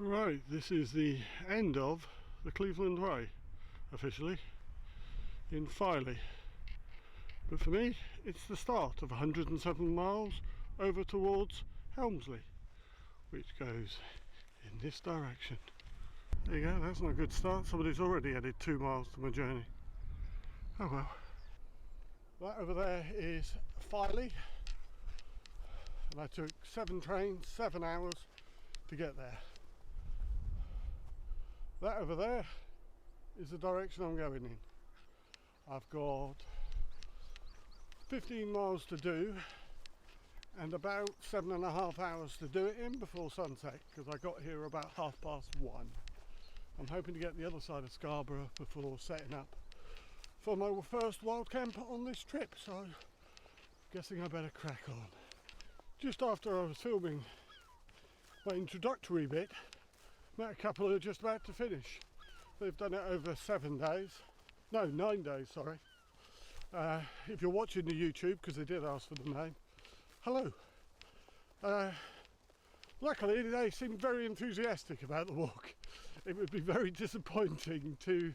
Right, this is the end of the Cleveland Way, officially, in Filey. But for me, it's the start of 107 miles over towards Helmsley, which goes in this direction. There you go, that's not a good start. Somebody's already added 2 miles to my journey. Oh well. That over there is Filey, and I took 7 trains, 7 hours to get there. That over there is the direction I'm going in. I've got 15 miles to do and about 7.5 hours to do it in before sunset, because I got here about 1:30. I'm hoping to get the other side of Scarborough before setting up for my first wild camp on this trip, so guessing I better crack on. Just after I was filming my introductory bit, met a couple who are just about to finish. They've done it over 7 days, no, 9 days, sorry. If you're watching the YouTube, because they did ask for the name, hello. Luckily they seemed very enthusiastic about the walk. It would be very disappointing to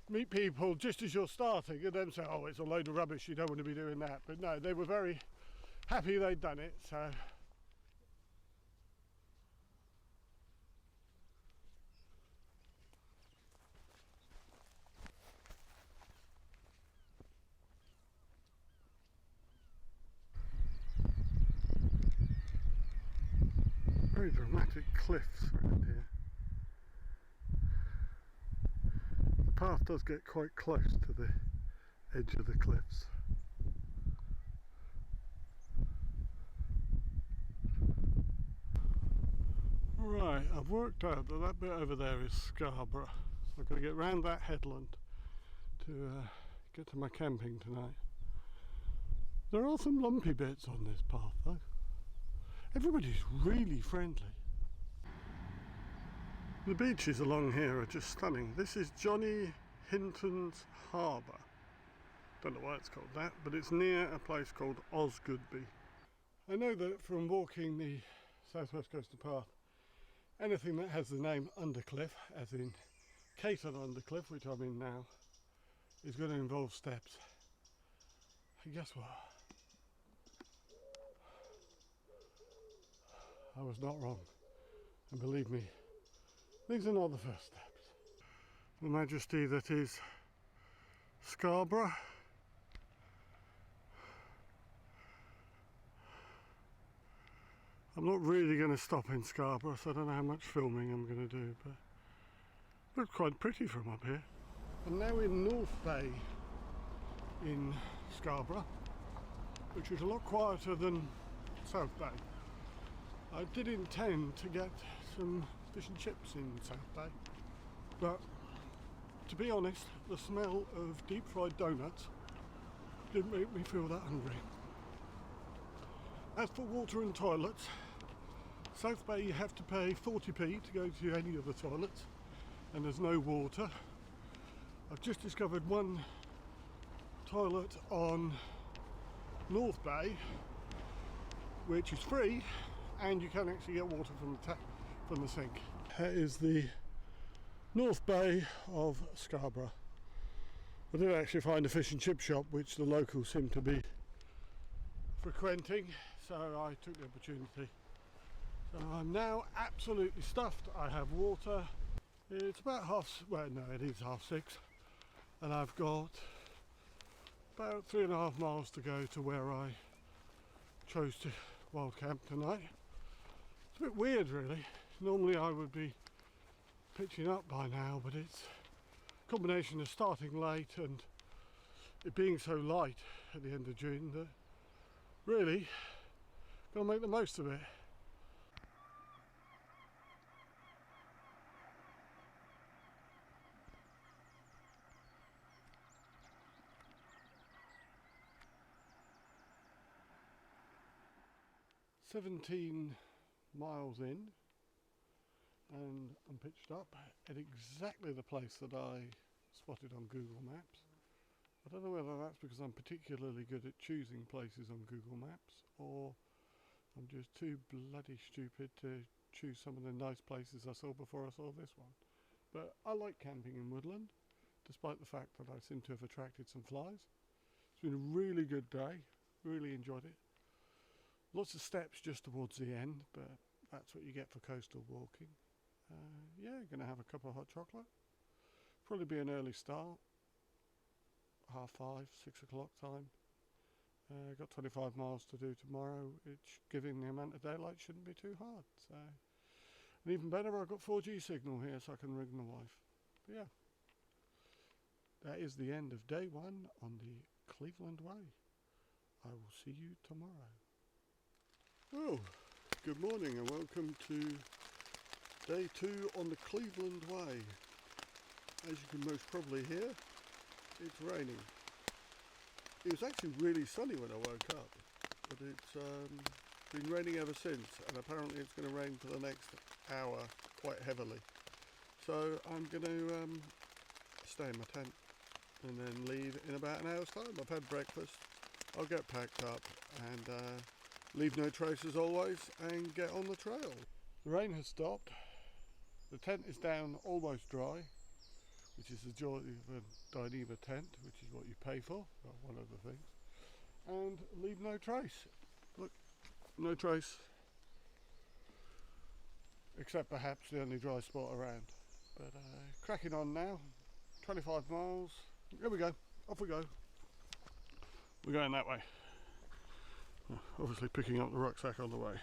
meet people just as you're starting and then say, oh, it's a load of rubbish, you don't want to be doing that. But no, they were very happy they'd done it, so. Very dramatic cliffs around here. The path does get quite close to the edge of the cliffs. Right, I've worked out that that bit over there is Scarborough. So I've got to get round that headland to get to my camping tonight. There are some lumpy bits on this path though. Everybody's really friendly. The beaches along here are just stunning. This is Johnny Hinton's Harbour. Don't know why it's called that, but it's near a place called Osmotherley. I know that from walking the southwest coastal path, anything that has the name Undercliff, as in Caton Undercliff, which I'm in now, is going to involve steps. And guess what? I was not wrong, and believe me, these are not the first steps. The majesty that is Scarborough. I'm not really going to stop in Scarborough, so I don't know how much filming I'm going to do, but it looks quite pretty from up here. I'm now in North Bay in Scarborough, which is a lot quieter than South Bay. I did intend to get some fish and chips in South Bay, but to be honest, the smell of deep fried donuts didn't make me feel that hungry. As for water and toilets, South Bay you have to pay 40p to go to any of the toilets, and there's no water. I've just discovered one toilet on North Bay which is free, and you can actually get water from the tap, from the sink. That is the North Bay of Scarborough. I did actually find a fish and chip shop which the locals seem to be frequenting, so I took the opportunity. So I'm now absolutely stuffed. I have water. It's about well no, it is 6:30, and I've got about 3.5 miles to go to where I chose to wild camp tonight. It's a bit weird really. Normally I would be pitching up by now, but it's a combination of starting late and it being so light at the end of June that really gotta make the most of it. "17 miles in, and I'm pitched up at exactly the place that I spotted on Google Maps. I don't know whether that's because I'm particularly good at choosing places on Google Maps, or I'm just too bloody stupid to choose some of the nice places I saw before I saw this one. But I like camping in woodland, despite the fact that I seem to have attracted some flies. It's been a really good day, really enjoyed it. Lots of steps just towards the end, but that's what you get for coastal walking. Yeah, gonna have a cup of hot chocolate. Probably be an early start, 5:30, 6 o'clock time. Got 25 miles to do tomorrow, which, given the amount of daylight, shouldn't be too hard. So, and even better, I've got 4G signal here, so I can ring my wife. But yeah, that is the end of day one on the Cleveland Way. I will see you tomorrow. Oh, good morning and welcome to day 2 on the Cleveland Way. As you can most probably hear, it's raining. It was actually really sunny when I woke up, but it's been raining ever since, and apparently it's going to rain for the next hour quite heavily. So I'm going to stay in my tent and then leave in about an hour's time. I've had breakfast, I'll get packed up and leave no trace as always and get on the trail. The rain has stopped, the tent is down almost dry, which is the joy of a Dyneema tent, which is what you pay for, well, one of the things, and leave no trace. Look, no trace, except perhaps the only dry spot around. But cracking on now, 25 miles, here we go, off we go. We're going that way. Obviously picking up the rucksack on the way.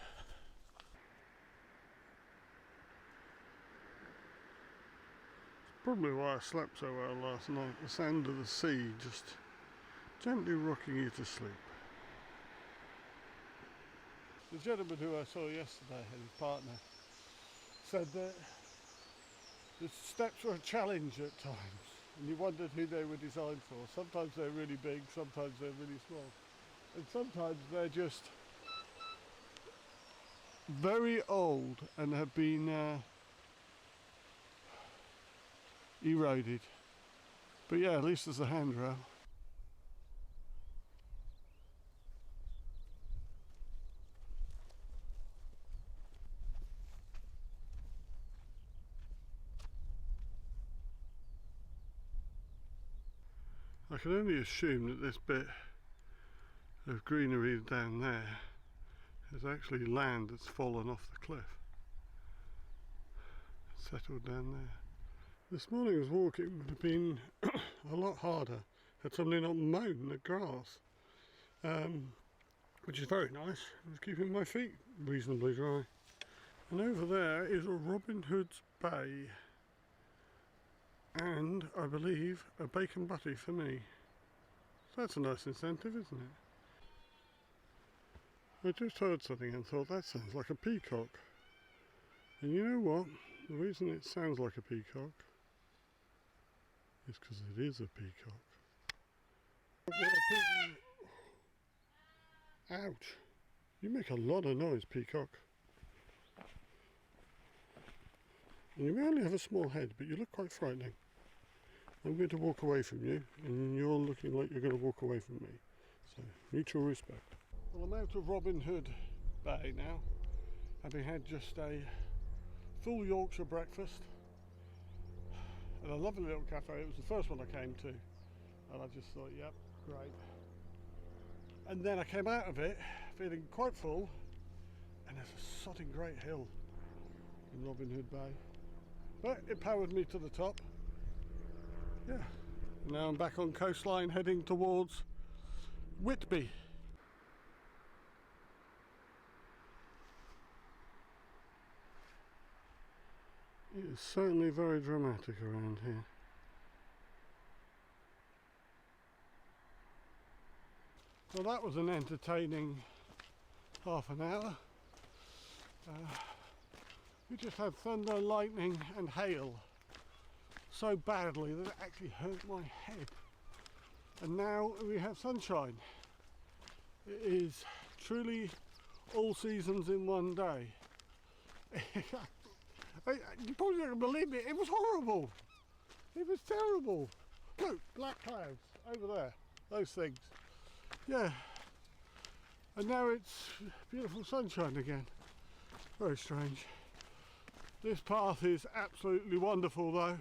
Probably why I slept so well last night. The sound of the sea just gently rocking you to sleep. The gentleman who I saw yesterday and his partner said that the steps were a challenge at times and you wondered who they were designed for. Sometimes they're really big, sometimes they're really small, and sometimes they're just very old and have been eroded. But yeah, at least there's a handrail. I can only assume that this bit of greenery down there is actually land that's fallen off the cliff. Settled down there. This morning's walking would have been a lot harder had somebody not mown the grass, which is very nice. It's keeping my feet reasonably dry. And over there is a Robin Hood's Bay, and I believe a bacon butty for me. So that's a nice incentive, isn't it? I just heard something and thought that sounds like a peacock. And you know what? The reason it sounds like a peacock is because it is a peacock. Ouch! You make a lot of noise, peacock. And you may only have a small head, but you look quite frightening. I'm going to walk away from you, and you're looking like you're going to walk away from me. So, mutual respect. Well, I'm out of Robin Hood Bay now, having had just a full Yorkshire breakfast at a lovely little cafe. It was the first one I came to, and I just thought, yep, great. And then I came out of it feeling quite full, and there's a sodding great hill in Robin Hood Bay, but it powered me to the top. Yeah, now I'm back on coastline heading towards Whitby. It is certainly very dramatic around here. Well, that was an entertaining half an hour. We just had thunder, lightning and hail so badly that it actually hurt my head. And now we have sunshine. It is truly all seasons in one day. You probably don't believe me, it was horrible. It was terrible. Look, black clouds over there, those things. Yeah, and now it's beautiful sunshine again. Very strange. This path is absolutely wonderful though.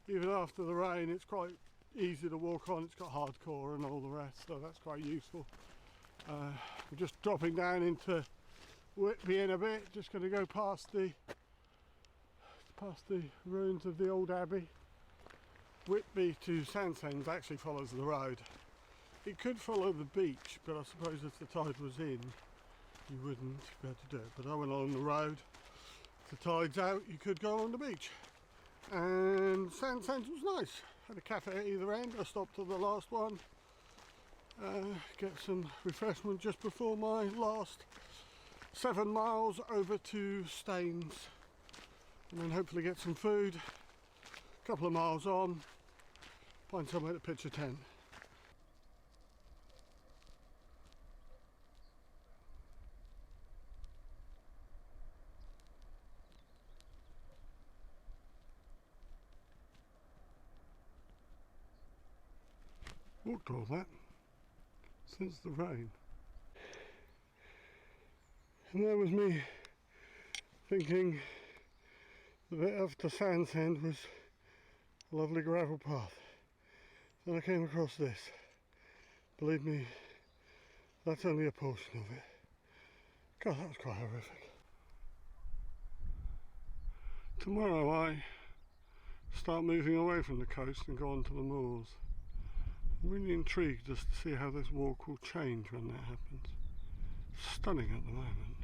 Even after the rain, it's quite easy to walk on. It's got hardcore and all the rest, so that's quite useful. We're just dropping down into Whitby in a bit. Just going to go past the ruins of the old abbey. Whitby to Sandsend actually follows the road. It could follow the beach, but I suppose if the tide was in, you wouldn't be able to do it. But I went along the road. If the tide's out, you could go on the beach. And Sandsend was nice. Had a cafe at either end. I stopped at the last one. Get some refreshment just before my last 7 miles over to Staines. And then hopefully get some food. A couple of miles on, find somewhere to pitch a tent. Walked all that since the rain. And there was me thinking the bit after Sandsend was a lovely gravel path. Then I came across this. Believe me, that's only a portion of it. God, that was quite horrific. Tomorrow I start moving away from the coast and go on to the moors. I'm really intrigued just to see how this walk will change when that happens. It's stunning at the moment.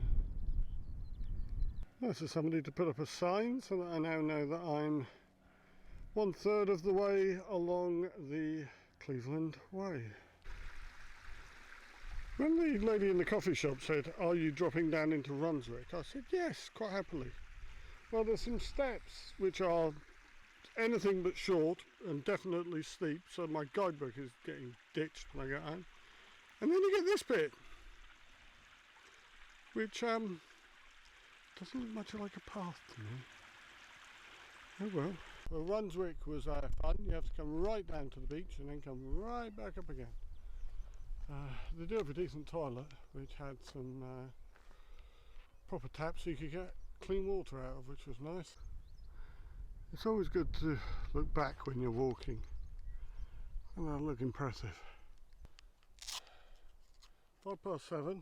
Nice of somebody to put up a sign so that I now know that I'm 1/3 of the way along the Cleveland Way. When the lady in the coffee shop said, "Are you dropping down into Runswick?" I said, "Yes, quite happily." Well, there's some steps which are anything but short and definitely steep, so my guidebook is getting ditched when I get home. And then you get this bit, which doesn't look much like a path to me. Oh well. Well, Runswick was fun. You have to come right down to the beach and then come right back up again. They do have a decent toilet which had some proper taps so you could get clean water out of, which was nice. It's always good to look back when you're walking, and that'll look impressive. 7:05.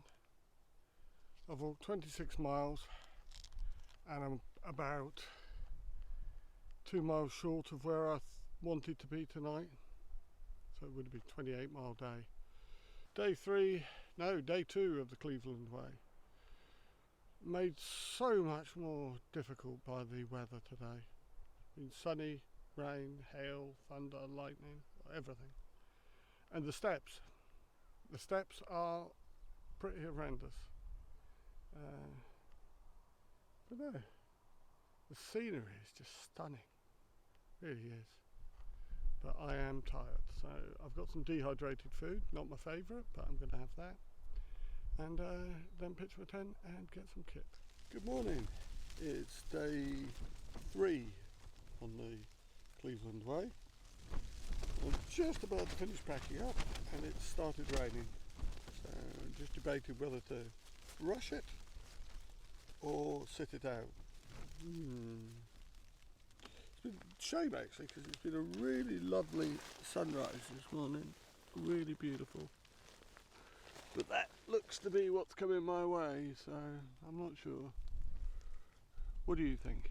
I've walked 26 miles and I'm about 2 miles short of where I wanted to be tonight, so it would be a 28-mile day. Day 2 of the Cleveland Way. Made so much more difficult by the weather today. Been sunny, rain, hail, thunder, lightning, everything. And the steps are pretty horrendous. But no, the scenery is just stunning, really is. But I am tired, so I've got some dehydrated food, not my favourite, but I'm going to have that. And then pitch my tent and get some kit. Good morning, it's day 3 on the Cleveland Way. I'm just about to finish packing up and it started raining, so I just debated whether to rush it or sit it out. It's been a shame actually, because it's been a really lovely sunrise this morning, really beautiful, but that looks to be what's coming my way, so I'm not sure. What do you think?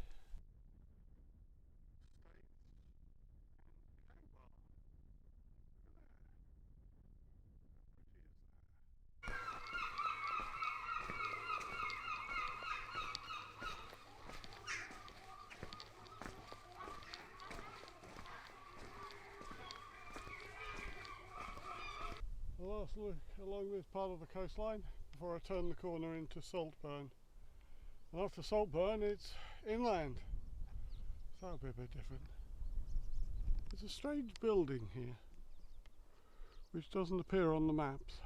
The last look along this part of the coastline before I turn the corner into Saltburn. And after Saltburn it's inland, so that'll be a bit different. There's a strange building here which doesn't appear on the maps,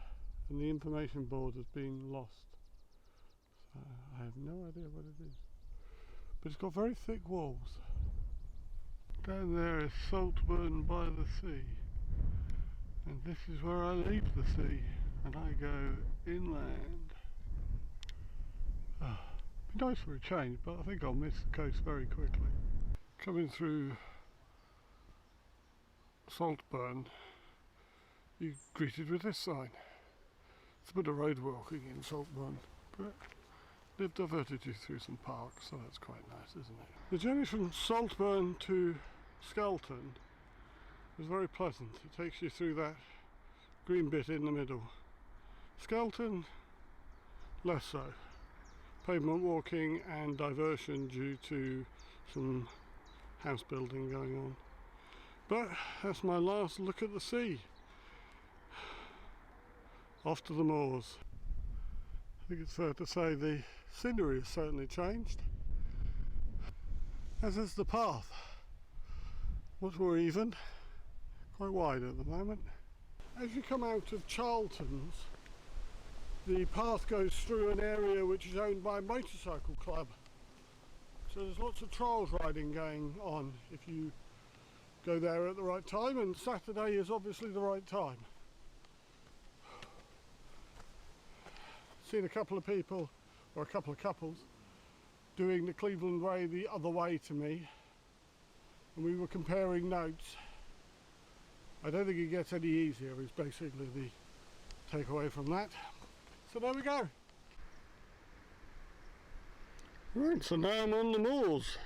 and the information board has been lost, so I have no idea what it is, but it's got very thick walls. Down there is Saltburn-By-The-Sea, and this is where I leave the sea and I go inland. Be nice for a change, but I think I'll miss the coast very quickly. Coming through Saltburn, you're greeted with this sign. It's a bit of road walking in Saltburn, but they've diverted you through some parks, so that's quite nice, isn't it? The journey from Saltburn to Skelton is very pleasant. It takes you through that green bit in the middle. Skelton, less so. Pavement walking and diversion due to some house building going on. But that's my last look at the sea. Off to the moors. I think it's fair to say the scenery has certainly changed, as is the path. Much more even, quite wide at the moment. As you come out of Charlton's, the path goes through an area which is owned by a motorcycle club. So there's lots of trials riding going on if you go there at the right time, and Saturday is obviously the right time. Seen a couple of people, or a couple of couples, doing the Cleveland Way the other way to me, and we were comparing notes. I don't think it gets any easier, is basically the takeaway from that. So there we go. Right, so now I'm on the moors.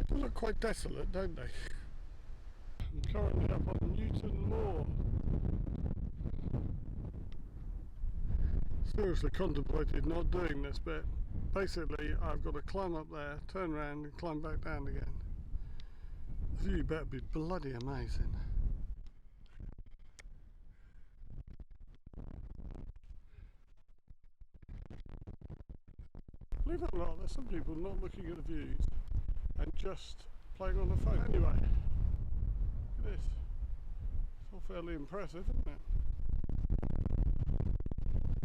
They look quite desolate, don't they? I'm currently up on Newton Moor. Seriously contemplated not doing this bit. Basically, I've got to climb up there, turn around and climb back down again. The view better be bloody amazing. Believe it or not, there's some people not looking at the views and just playing on the phone. Anyway, look at this. It's all fairly impressive, isn't it?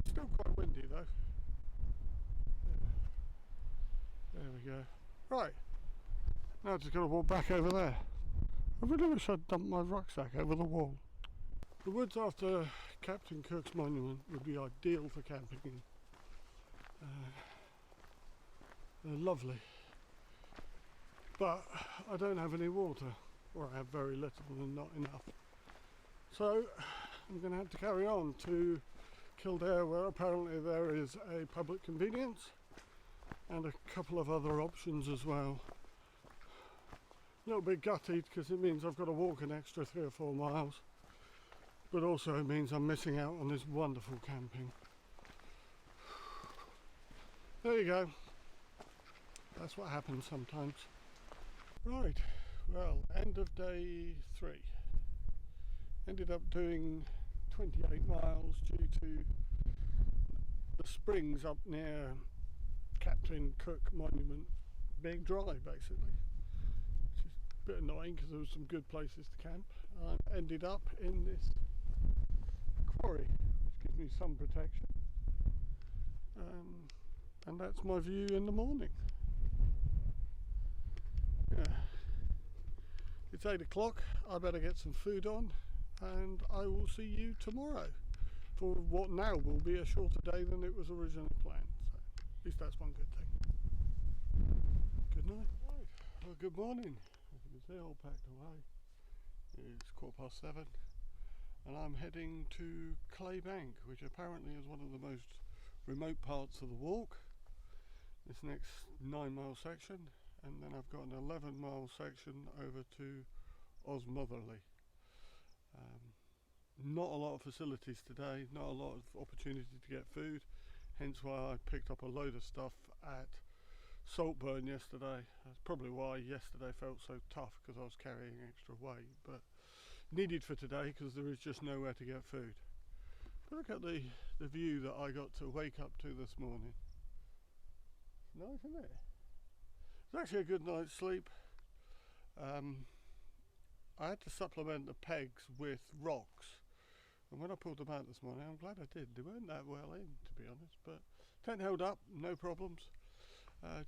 Still quite windy though. There we go. Right, now I've just got to walk back over there. I really wish I'd dumped my rucksack over the wall. The woods after Captain Cook's monument would be ideal for camping in. They're lovely, but I don't have any water, or I have very little and not enough. So I'm going to have to carry on to Kildare, where apparently there is a public convenience and a couple of other options as well. A little bit gutted because it means I've got to walk an extra 3 or 4 miles, but also it means I'm missing out on this wonderful camping. There you go. That's what happens sometimes. Right, well, end of day 3. Ended up doing 28 miles due to the springs up near Captain Cook Monument being dry, basically. Which is a bit annoying because there was some good places to camp. I ended up in this quarry, which gives me some protection. And that's my view in the morning. Yeah. It's 8 o'clock, I better get some food on, and I will see you tomorrow for what now will be a shorter day than it was originally planned. So at least that's one good thing. Good night. Right. Well, good morning. As you can see, all packed away. It's 7:15 and I'm heading to Claybank, which apparently is one of the most remote parts of the walk. This next 9-mile section, and then I've got an 11-mile section over to Osmotherley. Not a lot of facilities today, not a lot of opportunity to get food, hence why I picked up a load of stuff at Saltburn yesterday. That's probably why yesterday felt so tough, because I was carrying extra weight, but needed for today because there is just nowhere to get food. But look at the view that I got to wake up to this morning. Nice, isn't it? It's actually a good night's sleep. I had to supplement the pegs with rocks, and when I pulled them out this morning, I'm glad I did. They weren't that well in, to be honest, but tent held up, no problems.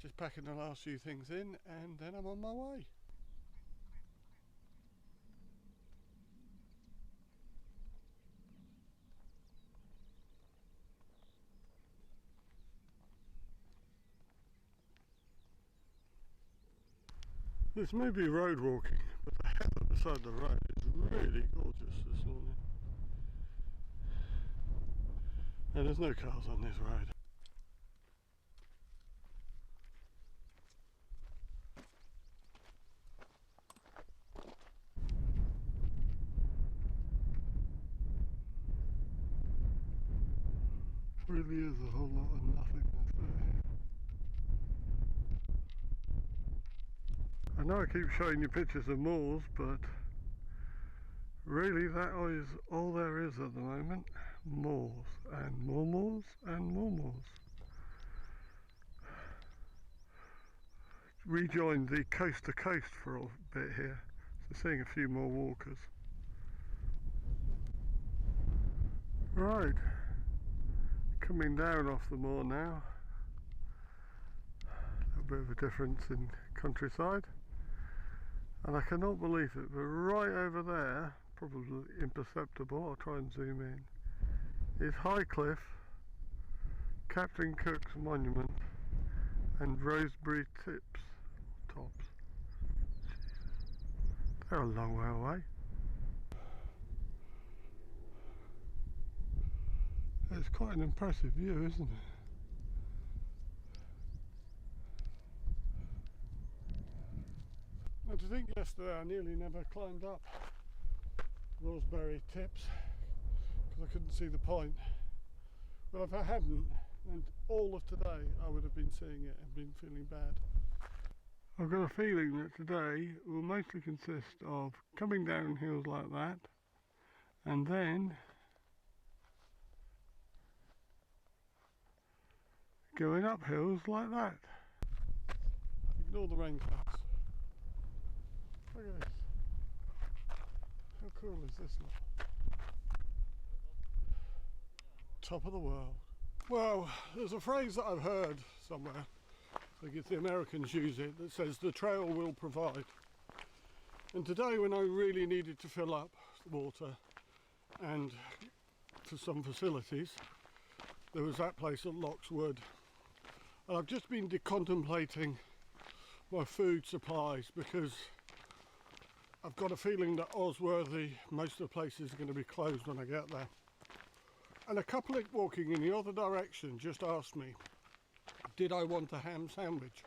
Just packing the last few things in, and then I'm on my way. This may be road walking, but the heather beside the road is really gorgeous this morning. And there's no cars on this road. Really is a whole lot of nothingness there. I know I keep showing you pictures of moors, but really that is all there is at the moment. Moors and more moors and more moors. Rejoined the coast to coast for a bit here, so seeing a few more walkers. Right, coming down off the moor now. A bit of a difference in countryside, and I cannot believe it, but right over there, probably imperceptible, I'll try and zoom in, is High Cliff, Captain Cook's Monument and Rosebery Tops. Jesus. They're a long way away. It's quite an impressive view, isn't it? And to think yesterday I nearly never climbed up Rosebery Tips because I couldn't see the point. Well, if I hadn't, then all of today I would have been seeing it and been feeling bad. I've got a feeling that today will mostly consist of coming down hills like that and then going up hills like that. Ignore the rain clouds. Look at this. How cool is this lot? Top of the world. Well, there's a phrase that I've heard somewhere, I think it's the Americans use it, that says the trail will provide. And today, when I really needed to fill up water and for some facilities, there was that place at Lock's Wood. And I've just been contemplating my food supplies because I've got a feeling that Osmotherley, most of the places are going to be closed when I get there. And a couple walking in the other direction just asked me, did I want a ham sandwich?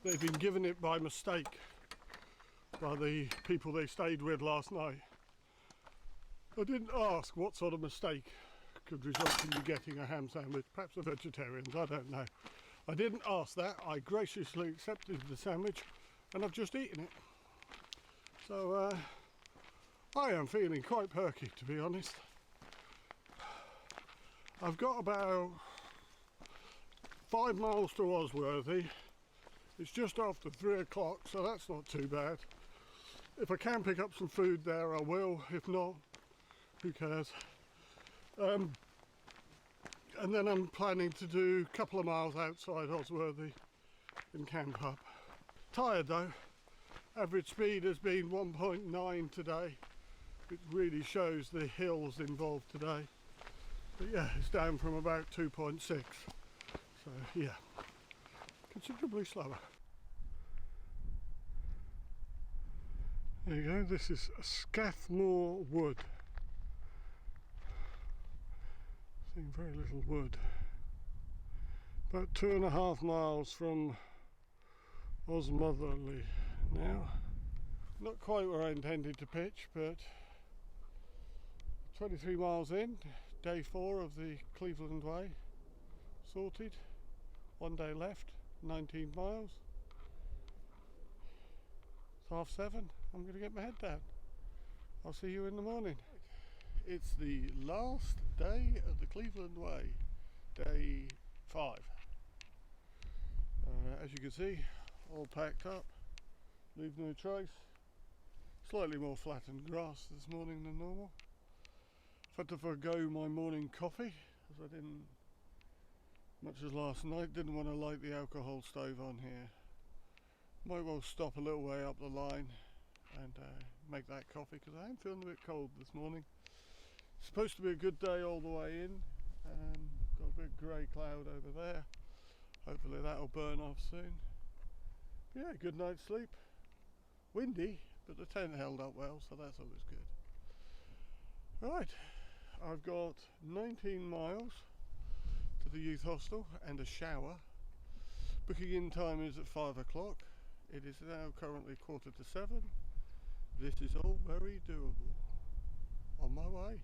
They've been given it by mistake by the people they stayed with last night. I didn't ask what sort of mistake could result in you getting a ham sandwich. Perhaps the vegetarians, I don't know. I didn't ask that. I graciously accepted the sandwich and I've just eaten it. So I am feeling quite perky, to be honest. I've got about 5 miles to Osmotherley. It's just after 3 o'clock, so that's not too bad. If I can pick up some food there, I will. If not, who cares? And then I'm planning to do a couple of miles outside Osmotherley and camp up. Tired though. Average speed has been 1.9 today. It really shows the hills involved today. But yeah, it's down from about 2.6. So yeah, considerably slower. There you go, this is Scarborough Wood. Seeing very little wood. About 2.5 miles from Osmotherley now. Not quite where I intended to pitch, but 23 miles in, day 4 of the Cleveland Way sorted. 1 day left, 19 miles. It's 7:30. I'm going to get my head down. I'll see you in the morning. It's the last day of the Cleveland Way, day 5. As you can see, all packed up, leave no trace. Slightly more flattened grass this morning than normal. I've had to forgo my morning coffee, as I didn't, much as last night, didn't want to light the alcohol stove on here. Might well stop a little way up the line and make that coffee, because I am feeling a bit cold this morning. It's supposed to be a good day all the way in. Got a big grey cloud over there. Hopefully that'll burn off soon. But yeah, good night's sleep. windy, but the tent held up well, so that's always good. Right, I've got 19 miles to the youth hostel and a shower. Booking in time is at 5 o'clock. It is now currently 7:15. This is all very doable. On my way.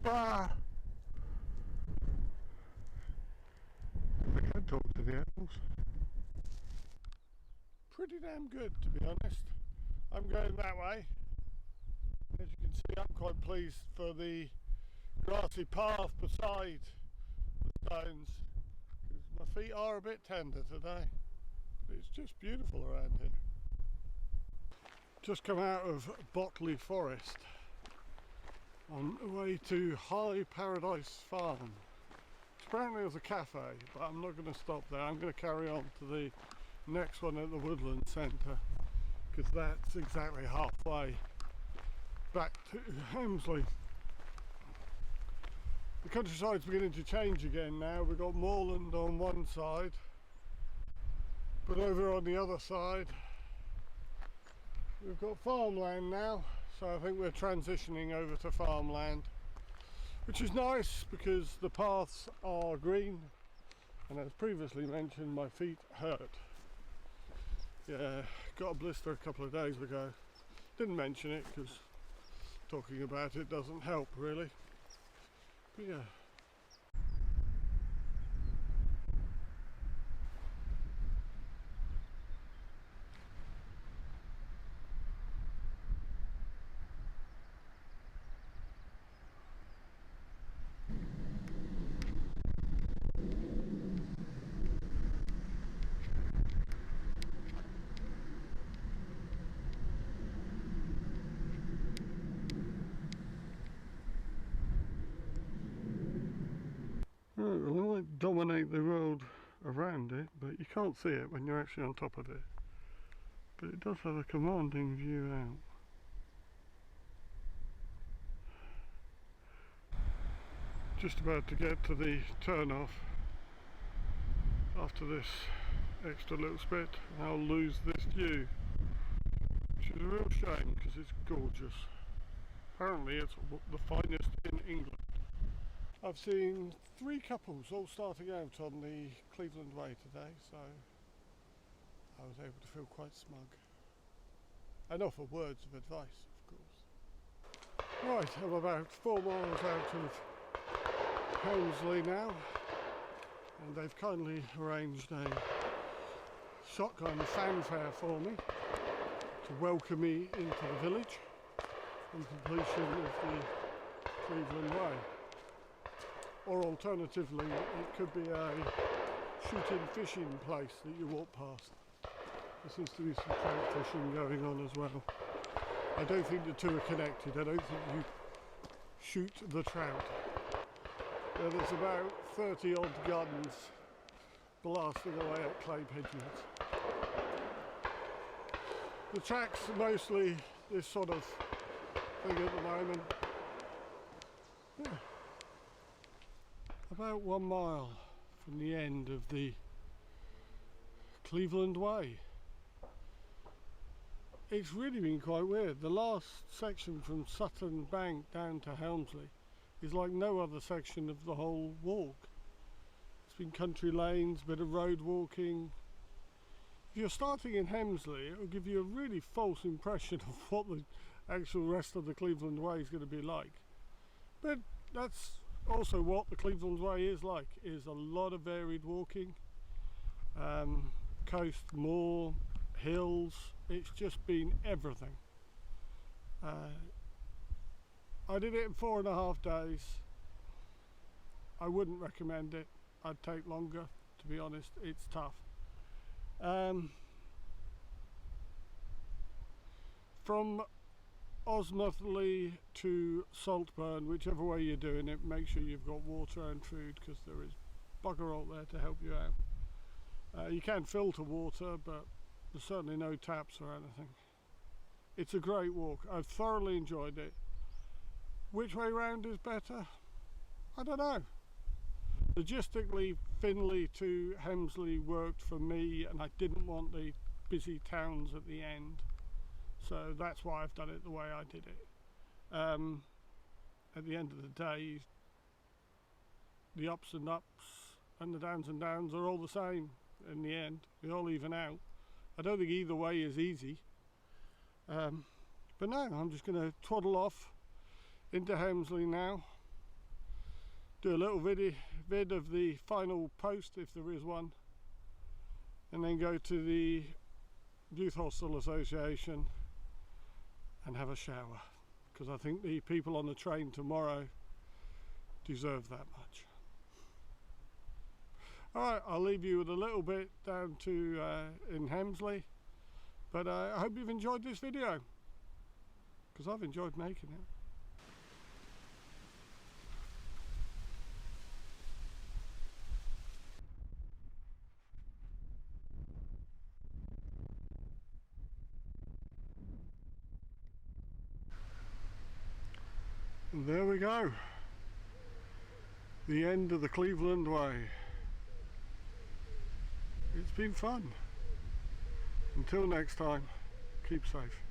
Ah! I can talk to the animals. Pretty damn good, to be honest. I'm going that way. As you can see, I'm quite pleased for the grassy path beside the stones, because my feet are a bit tender today, but it's just beautiful around here. Just come out of Botley Forest on the way to High Paradise Farm. Apparently there's a cafe, but I'm not going to stop there. I'm going to carry on to the next one at the Woodland Centre, because that's exactly halfway back to Helmsley. The countryside's beginning to change again now. We've got moorland on one side, but over on the other side we've got farmland now, so I think we're transitioning over to farmland, which is nice because the paths are green, and as previously mentioned, my feet hurt. Yeah, got a blister a couple of days ago. Didn't mention it because talking about it doesn't help really. But yeah. Right, well, I might dominate the road around it, but you can't see it when you're actually on top of it. But it does have a commanding view out. Just about to get to the turn off after this extra little spit, and I'll lose this view, which is a real shame because it's gorgeous. Apparently it's the finest in England. I've seen 3 couples all starting out on the Cleveland Way today, so I was able to feel quite smug and offer words of advice, of course. Right, I'm about 4 miles out of Helmsley now, and they've kindly arranged a shotgun fanfare for me to welcome me into the village on completion of the Cleveland Way. Or alternatively, it could be a shooting fishing place that you walk past. There seems to be some trout fishing going on as well. I don't think the two are connected. I don't think you shoot the trout. There's about 30 odd guns blasting away at clay pigeons. The track's mostly this sort of thing at the moment. Yeah. About 1 mile from the end of the Cleveland Way. It's really been quite weird. The last section from Sutton Bank down to Helmsley is like no other section of the whole walk. It's been country lanes, bit of road walking. If you're starting in Helmsley, it will give you a really false impression of what the actual rest of the Cleveland Way is going to be like. But that's also what the Cleveland Way is like, is a lot of varied walking, coast, moor, hills. It's just been everything. I did it in 4.5 days. I wouldn't recommend it. I'd take longer, to be honest. It's tough. From Osmotherley to Saltburn, whichever way you're doing it, make sure you've got water and food, because there is bugger all there to help you out. You can filter water, but there's certainly no taps or anything. It's a great walk. I've thoroughly enjoyed it. Which way round is better? I don't know. Logistically, Finley to Helmsley worked for me, and I didn't want the busy towns at the end, so that's why I've done it the way I did it. At the end of the day, the ups and the downs and downs are all the same in the end. They all even out. I don't think either way is easy. But no, I'm just going to twaddle off into Helmsley now, do a little vid of the final post if there is one, and then go to the Youth Hostel Association and have a shower, because I think the people on the train tomorrow deserve that much. Alright, I'll leave you with a little bit down to in Helmsley, but I hope you've enjoyed this video, because I've enjoyed making it. And there we go, the end of the Cleveland Way. It's been fun. Until next time, keep safe.